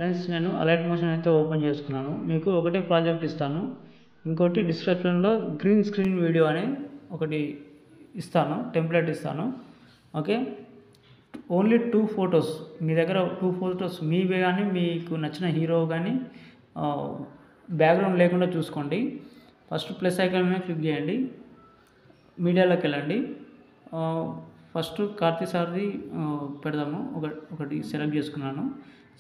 Friends, నేను alight motion అయితే open చేసుకున్నాను. మీకు ఒకటే ప్రాజెక్ట్ ఇస్తాను, ఇంకోటి డిస్క్రిప్షన్లో గ్రీన్ స్క్రీన్ వీడియో అని ఒకటి ఇస్తాను, టెంప్లెట్ ఇస్తాను. ఓకే, ఓన్లీ 2 ఫొటోస్, మీ దగ్గర 2 ఫొటోస్ మీవే కానీ మీకు నచ్చిన హీరో కానీ బ్యాక్గ్రౌండ్ లేకుండా చూసుకోండి. ఫస్ట్ ప్లస్ ఐకాన్ మీద క్లిక్ చేయండి, మీడియాలోకి వెళ్ళండి. ఫస్ట్ కార్తీ సార్ది పెడదాము. ఒకటి సెలెక్ట్ చేసుకున్నాను.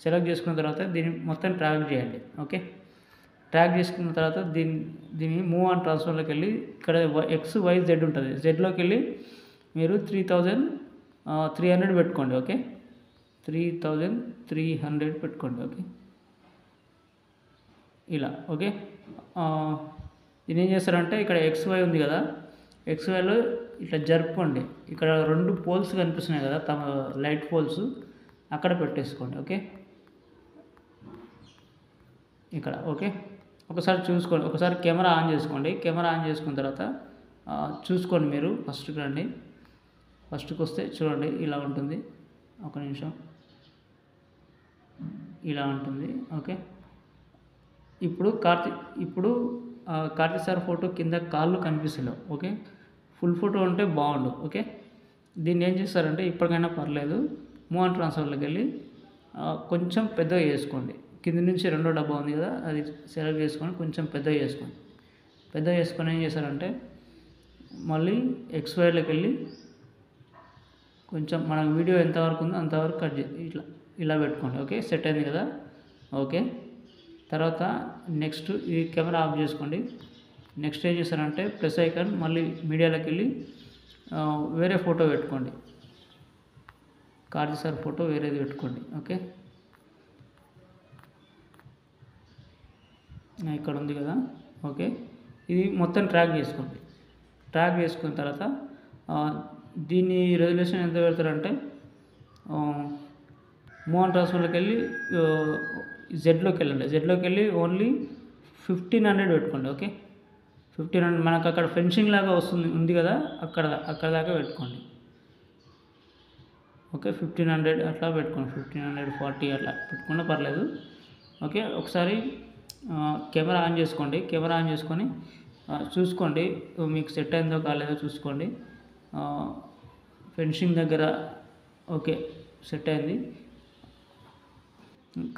సెలెక్ట్ చేసుకున్న తర్వాత దీన్ని మొత్తం ట్రాక్ చేయండి. ఓకే, ట్రాక్ చేసుకున్న తర్వాత దీన్ని మూవ్ ఆన్ ట్రాన్స్ఫర్లోకి వెళ్ళి ఇక్కడ XYZ ఉంటుంది. జెడ్లోకి వెళ్ళి మీరు 3300 పెట్టుకోండి. ఓకే, 3300 పెట్టుకోండి. ఓకే, ఇలా. ఓకే, దీన్ని ఏం చేస్తారంటే ఇక్కడ XY ఉంది కదా, XYలో ఇట్లా జరుపుకోండి. ఇక్కడ 2 పోల్స్ కనిపిస్తున్నాయి కదా, తమ లైట్ పోల్స్, అక్కడ పెట్టేసుకోండి. ఓకే, ఇక్కడ. ఓకే, ఒకసారి చూసుకోండి, ఒకసారి కెమెరా ఆన్ చేసుకోండి. కెమెరా ఆన్ చేసుకున్న తర్వాత చూసుకోండి. మీరు ఫస్ట్కి రండి. ఫస్ట్కి వస్తే చూడండి, ఇలా ఉంటుంది. ఒక నిమిషం, ఇలా ఉంటుంది. ఓకే, ఇప్పుడు కార్తీ సార్ ఫోటో కింద కాళ్ళు కనిపిస్తలేవు. ఓకే, ఫుల్ ఫోటో ఉంటే బాగుండు. ఓకే, దీన్ని ఏం చేస్తారంటే ఇప్పటికైనా పర్లేదు, మూవ్ ఆన్ ట్రాన్స్ఫర్లోకి వెళ్ళి కొంచెం పెద్దగా చేసుకోండి. కింద నుంచి 2వ డబ్బా ఉంది కదా, అది సెలెక్ట్ చేసుకొని కొంచెం పెద్దగా చేసుకోండి. పెద్దగా చేసుకొని ఏం చేస్తారంటే మళ్ళీ XYలోకి వెళ్ళి కొంచెం మన వీడియో ఎంతవరకు ఉందో అంతవరకు కట్ చేసి ఇలా పెట్టుకోండి. ఓకే, సెట్ అయింది కదా. ఓకే, తర్వాత నెక్స్ట్ ఈ కెమెరా ఆఫ్ చేసుకోండి. నెక్స్ట్ ఏం చేస్తారంటే ప్లస్ ఐకాన్ మళ్ళీ మీడియాలోకి వెళ్ళి వేరే ఫోటో పెట్టుకోండి. కార్తీ సార్ ఫోటో వేరేది పెట్టుకోండి. ఓకే, ఇక్కడ ఉంది కదా. ఓకే, ఇది మొత్తం ట్రాక్ చేసుకోండి. ట్రాక్ చేసుకున్న తర్వాత దీన్ని రెజల్యూషన్ ఎంత పెడతారంటే మూవ్ ఆన్ ట్రాన్స్ఫర్లోకి వెళ్ళి జెడ్లోకి వెళ్ళండి. జెడ్లోకి వెళ్ళి ఓన్లీ 1500 పెట్టుకోండి. ఓకే, 1500 మనకు అక్కడ ఫెన్సింగ్ లాగా ఉంది కదా, అక్కడ దాకా పెట్టుకోండి. ఓకే, 1500 అట్లా పెట్టుకోండి. 1540 అట్లా పెట్టుకున్నా పర్లేదు. ఓకే, ఒకసారి కెమెరా ఆన్ చేసుకోండి. కెమెరా ఆన్ చేసుకొని చూసుకోండి మీకు సెట్ అయిందో కాలేదో చూసుకోండి. ఫెన్సింగ్ దగ్గర ఓకే సెట్ అయింది.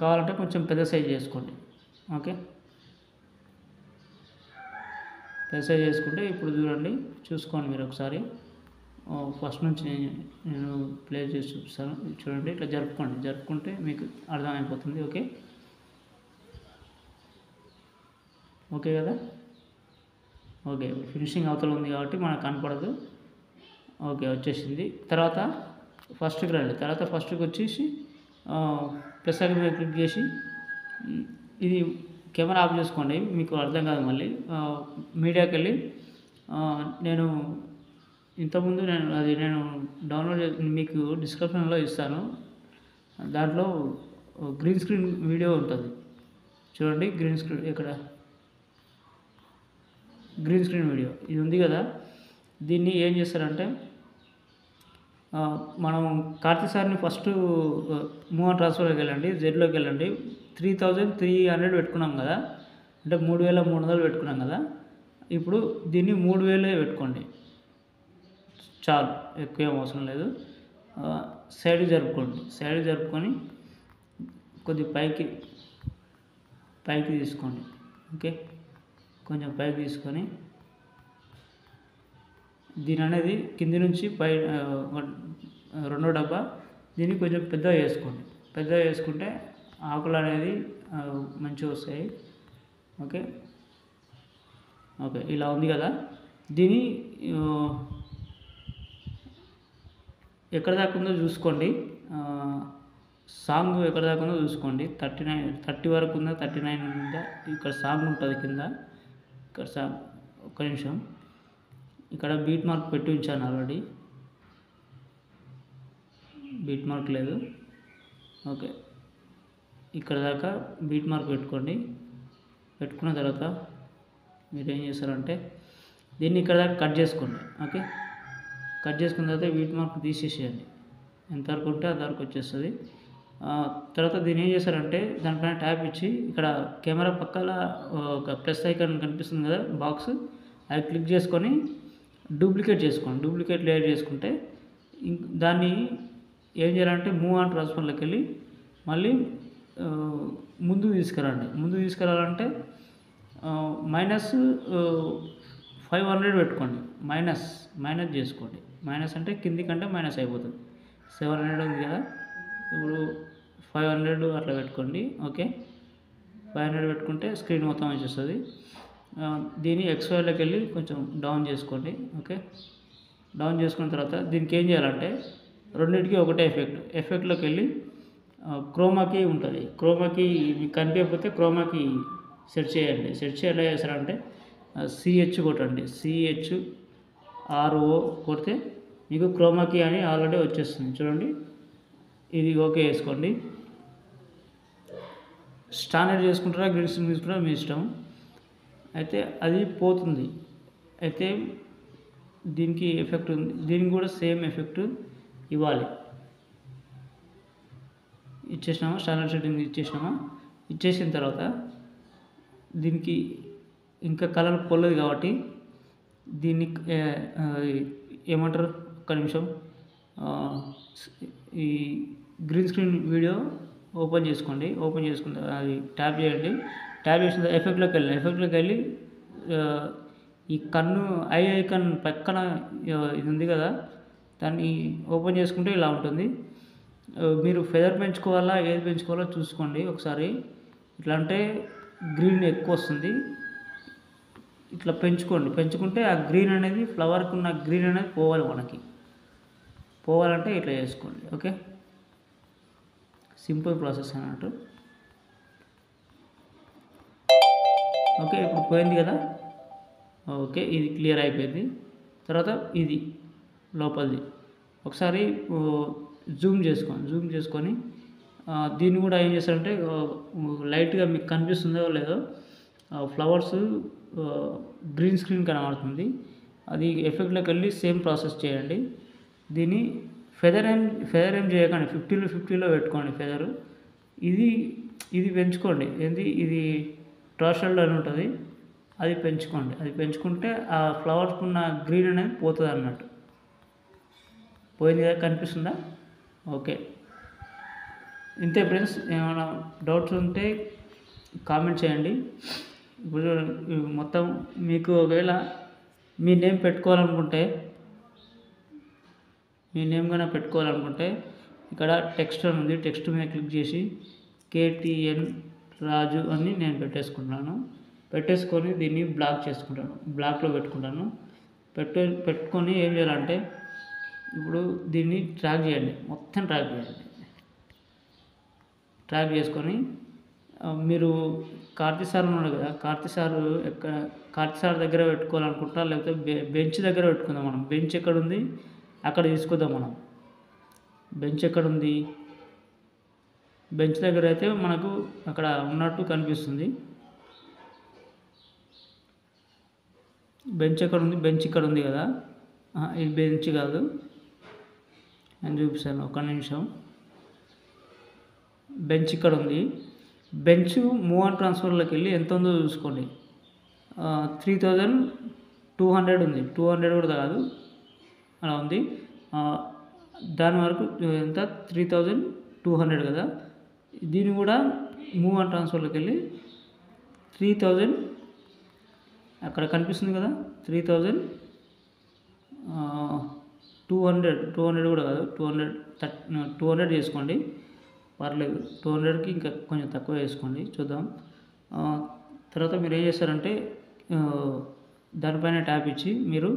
కావాలంటే కొంచెం పెద్ద సైజ్ చేసుకోండి. ఓకే, పెద్ద సైజ్ చేసుకుంటే ఇప్పుడు చూడండి, చూసుకోండి మీరు ఒకసారి. ఫస్ట్ నుంచి నేను ప్లే చేసి చూపిస్తాను. చూడండి, ఇట్లా జరుపుకుంటే మీకు అర్థమైపోతుంది. ఓకే, ఓకే కదా. ఓకే, ఫినిషింగ్ అవతల ఉంది కాబట్టి మనకు కనపడదు. ఓకే, వచ్చేసింది. తర్వాత ఫస్ట్కి రండి. తర్వాత ఫస్ట్కి వచ్చేసి ప్లస్ ఐకాన్ మీద క్లిక్ చేసి ఇది కెమెరా ఆఫ్ చేసుకోండి, మీకు అర్థం కాదు. మళ్ళీ మీడియాకి వెళ్ళి నేను ఇంతకుముందు నేను డౌన్లోడ్ మీకు డిస్క్రిప్షన్లో ఇస్తాను. దాంట్లో గ్రీన్ స్క్రీన్ వీడియో ఉంటుంది చూడండి. గ్రీన్ స్క్రీన్ ఇక్కడ గ్రీన్ స్క్రీన్ వీడియో ఇది ఉంది కదా. దీన్ని ఏం చేస్తారంటే మనం కార్తీ సార్ని ఫస్ట్ మూవ్ ఆన్ ట్రాన్స్ఫర్లోకి వెళ్ళండి. జెడ్లోకి వెళ్ళండి. 3300 పెట్టుకున్నాం కదా, అంటే 3300 పెట్టుకున్నాం కదా. ఇప్పుడు దీన్ని 3000 పెట్టుకోండి చాలు, ఎక్కువ ఏం అవసరం లేదు. సైడ్ జరుపుకొని కొద్ది పైకి తీసుకోండి. ఓకే, కొంచెం పైకి తీసుకొని దీని అనేది కింది నుంచి పై 2వ డబ్బా దీన్ని కొంచెం పెద్దగా చేసుకోండి. పెద్దగా చేసుకుంటే ఆకులు అనేది మంచిగా వస్తాయి. ఓకే, ఇలా ఉంది కదా. దీన్ని ఎక్కడ దాకా ఉందో చూసుకోండి. సాంగ్ ఎక్కడ దాకా ఉందో చూసుకోండి. 30 వరకు ఉందా, 39 ఉందా, ఇక్కడ సాంగ్ ఉంటుంది కింద. ఇక్కడ సాంగ్, ఒక్క నిమిషం, ఇక్కడ బీట్ మార్క్ పెట్టి ఉంచాను ఆల్రెడీ. బీట్ మార్క్ లేదు. ఓకే, ఇక్కడ దాకా బీట్ మార్క్ పెట్టుకోండి. పెట్టుకున్న తర్వాత మీరు ఏం చేస్తారంటే దీన్ని ఇక్కడ దాకా కట్ చేసుకోండి. ఓకే, కట్ చేసుకున్న తర్వాత బీట్ మార్క్ తీసేసేయండి. ఎంతవరకు ఉంటే అంతవరకు వచ్చేస్తుంది. తర్వాత దీన్ని ఏం చేశారంటే దానిపైన ట్యాప్ ఇచ్చి ఇక్కడ కెమెరా పక్కల ఒక ప్లస్ ఐకాన్ కనిపిస్తుంది కదా బాక్స్, అది క్లిక్ చేసుకొని డూప్లికేట్ చేసుకోండి. డూప్లికేట్ లేయర్ చేసుకుంటే దాన్ని ఏం చేయాలంటే మూవ్ ఆన్ ట్రాన్స్ఫర్లోకి వెళ్ళి మళ్ళీ ముందుకు తీసుకురండి. ముందుకు తీసుకురావాలంటే -500 పెట్టుకోండి. మైనస్ చేసుకోండి. మైనస్ అంటే కింది కంటే మైనస్ అయిపోతుంది. 700 ఉంది కదా, ఇప్పుడు 500 అట్లా పెట్టుకోండి. ఓకే, 500 పెట్టుకుంటే స్క్రీన్ మొత్తం వచ్చేస్తుంది. దీన్ని XYలోకి వెళ్ళి కొంచెం డౌన్ చేసుకోండి. ఓకే, డౌన్ చేసుకున్న తర్వాత దీనికి ఏం చేయాలంటే రెండింటికి ఒకటే ఎఫెక్ట్లోకి వెళ్ళి క్రోమాకి ఉంటుంది. క్రోమాకి మీకు కనిపించకపోతే క్రోమాకి సెట్ చేయండి. సెట్ చేయాలి ఎలా చేస్తారంటే CH కొట్టండి. CHRO కొడితే మీకు క్రోమాకి అని ఆల్రెడీ వచ్చేస్తుంది. చూడండి, ఇది ఓకే వేసుకోండి. స్టాండర్డ్ చేసుకుంటారా గ్రీన్ స్క్రీన్ తీసుకుంటారా మీ ఇష్టం. అయితే అది పోతుంది. అయితే దీనికి ఎఫెక్ట్ ఉంది, దీనికి కూడా సేమ్ ఎఫెక్ట్ ఇవ్వాలి. ఇచ్చేసినామా, స్టాండర్డ్ సెట్టింగ్ ఇచ్చేసినామా. ఇచ్చేసిన తర్వాత దీనికి ఇంకా కలర్ పోలేదు కాబట్టి దీన్ని ఏమంటారు, ఒక్క నిమిషం, ఈ గ్రీన్ స్క్రీన్ వీడియో ఓపెన్ చేసుకోండి. ఓపెన్ చేసుకున్న అది ట్యాప్ చేయండి. ట్యాప్ చేసిన ఎఫెక్ట్లోకి వెళ్ళి ఈ కన్ను ఐకాన్ పక్కన ఇది ఉంది కదా, దాన్ని ఓపెన్ చేసుకుంటే ఇలా ఉంటుంది. మీరు ఫెదర్ పెంచుకోవాలా ఏది పెంచుకోవాలో చూసుకోండి ఒకసారి. ఇట్లా అంటే గ్రీన్ ఎక్కువ వస్తుంది, ఇట్లా పెంచుకోండి. పెంచుకుంటే ఆ గ్రీన్ అనేది ఫ్లవర్కి ఉన్న గ్రీన్ అనేది పోవాలి. మనకి పోవాలంటే ఇట్లా చేసుకోండి. ఓకే, సింపుల్ ప్రాసెస్ అన్నట్టు. ఓకే, ఇప్పుడు పోయింది కదా. ఓకే, ఇది క్లియర్ అయిపోయింది. తర్వాత ఇది లోపలిది ఒకసారి జూమ్ చేసుకొని దీన్ని కూడా ఏం చేస్తారంటే లైట్గా మీకు కనిపిస్తుందో లేదో ఫ్లవర్స్ గ్రీన్ స్క్రీన్ కనబడుతుంది. అది ఎఫెక్ట్లోకి వెళ్ళి సేమ్ ప్రాసెస్ చేయండి. దీన్ని ఫెదర్ ఏం చేయకండి, 50లో పెట్టుకోండి ఫెదరు. ఇది పెంచుకోండి. ఇది ట్రాషల్డ్ అని ఉంటుంది, అది పెంచుకోండి. అది పెంచుకుంటే ఆ ఫ్లవర్స్కి ఉన్న గ్రీన్ అనేది పోతుంది అన్నట్టు. పోయింది కదా, కనిపిస్తుందా. ఓకే, ఇంతే ఫ్రెండ్స్. ఏమైనా డౌట్స్ ఉంటే కామెంట్ చేయండి. ఇప్పుడు మొత్తం మీకు ఒకవేళ మీ నేమ్ పెట్టుకోవాలనుకుంటే ఇక్కడ టెక్స్ట్ అని ఉంది. టెక్స్ట్ మీద క్లిక్ చేసి KTN రాజు అని నేను పెట్టేసుకొని దీన్ని బ్లాక్లో పెట్టుకుంటాను. పెట్టుకొని ఏం చేయాలంటే ఇప్పుడు దీన్ని ట్రాక్ చేయండి. మొత్తం ట్రాక్ చేసుకొని మీరు కార్తీ సార్ ఉన్నాడు కదా, కార్తీ సార్ దగ్గర పెట్టుకోవాలనుకుంటా, లేకపోతే బెంచ్ దగ్గర పెట్టుకుందాం. మనం బెంచ్ ఎక్కడ ఉంది అక్కడ తీసుకుందాం. మనం బెంచ్ ఎక్కడ ఉంది, బెంచ్ దగ్గర అయితే మనకు అక్కడ ఉన్నట్టు కనిపిస్తుంది. బెంచ్ ఎక్కడ ఉంది, బెంచ్ ఇక్కడ ఉంది కదా. ఇది బెంచ్ కాదు, నేను చూపిస్తాను, ఒక్క నిమిషం. బెంచ్ ఇక్కడ ఉంది. బెంచ్ మూవ్ ఆన్ ట్రాన్స్ఫర్లోకి వెళ్ళి ఎంత ఉందో చూసుకోండి. 3200 ఉంది. 200 కూడా కాదు, అలా ఉంది. దాని వరకు ఎంత, 3200 కదా. దీన్ని కూడా మూవ్ ఆన్ ట్రాన్స్ఫర్లోకి వెళ్ళి 3000 అక్కడ కనిపిస్తుంది కదా, 3200 కూడా కాదు, 200 చేసుకోండి, పర్లేదు. 200కి ఇంకా కొంచెం తక్కువ వేసుకోండి, చూద్దాం. తర్వాత మీరు ఏం చేస్తారంటే దానిపైన ట్యాప్ ఇచ్చి మీరు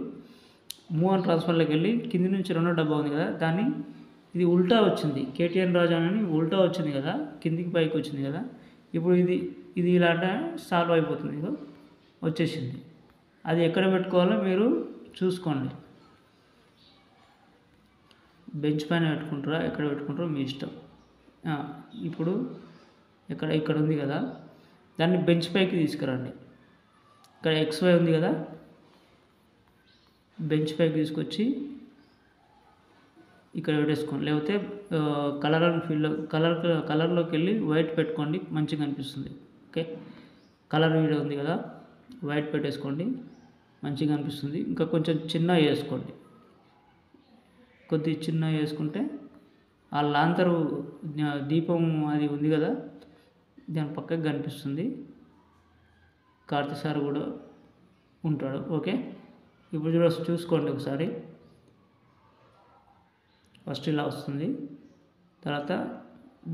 మూవ్ ఆన్ ట్రాన్స్ఫర్లోకి వెళ్ళి కింది నుంచి రెండో డబ్బా ఉంది కదా, దాన్ని ఇది ఉల్టా వచ్చింది. KTN రాజు అని ఉల్టా వచ్చింది కదా, కిందికి పైకి వచ్చింది కదా. ఇప్పుడు ఇది ఇలా అంటే సాల్వ్ అయిపోతుంది. ఇదో వచ్చేసింది. అది ఎక్కడ పెట్టుకోవాలో మీరు చూసుకోండి. బెంచ్ పైన పెట్టుకుంటారా, ఎక్కడ పెట్టుకుంటారో మీ ఇష్టం. ఇప్పుడు ఇక్కడ ఉంది కదా, దాన్ని బెంచ్ పైకి తీసుకురండి. ఇక్కడ XY ఉంది కదా, బెంచ్ పైకి తీసుకొచ్చి ఇక్కడ పెట్టేసుకోండి. లేకపోతే కలర్ అండ్ ఫీల్డ్లో కలర్లోకి వెళ్ళి వైట్ పెట్టుకోండి, మంచిగా అనిపిస్తుంది. ఓకే, కలర్ వీడియో ఉంది కదా, వైట్ పెట్టేసుకోండి, మంచిగా అనిపిస్తుంది. ఇంకా కొంచెం చిన్నగా వేసుకోండి, కొద్దిగా చిన్నగా వేసుకుంటే ఆ లాంతరు దీపం అది ఉంది కదా, దాని పక్కకి కనిపిస్తుంది. కార్తీ సార్ కూడా ఉంటాడు. ఓకే, ఇప్పుడు చూసుకోండి ఒకసారి. ఫస్ట్ ఇలా వస్తుంది, తర్వాత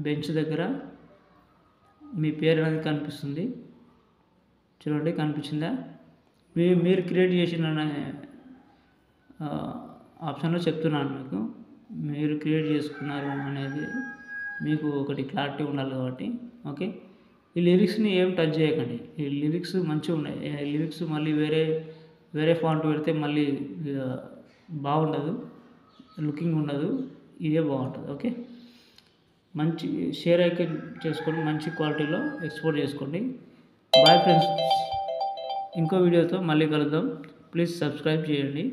బెంచ్ దగ్గర మీ పేరు అనేది కనిపిస్తుంది. చూడండి, కనిపించిందా? మీరు క్రియేట్ చేసిన ఆప్షన్లో చెప్తున్నాను మీకు. మీరు క్రియేట్ చేసుకున్నారు అనేది మీకు ఒకటి క్లారిటీ ఉండాలి కాబట్టి. ఓకే, ఈ లిరిక్స్ని ఏం టచ్ చేయకండి. ఈ లిరిక్స్ మంచిగా ఉన్నాయి. ఈ లిరిక్స్ మళ్ళీ వేరే ఫాంట్ పెడితే మళ్ళీ బాగుండదు, లుకింగ్ ఉండదు. ఇదే బాగుంటుంది. ఓకే, మంచి షేర్ ఐకాన్ చేసుకోండి, మంచి క్వాలిటీలో ఎక్స్పోర్ట్ చేసుకోండి. బాయ్ ఫ్రెండ్స్, ఇంకో వీడియోతో మళ్ళీ కలుద్దాం. ప్లీజ్ సబ్స్క్రైబ్ చేయండి.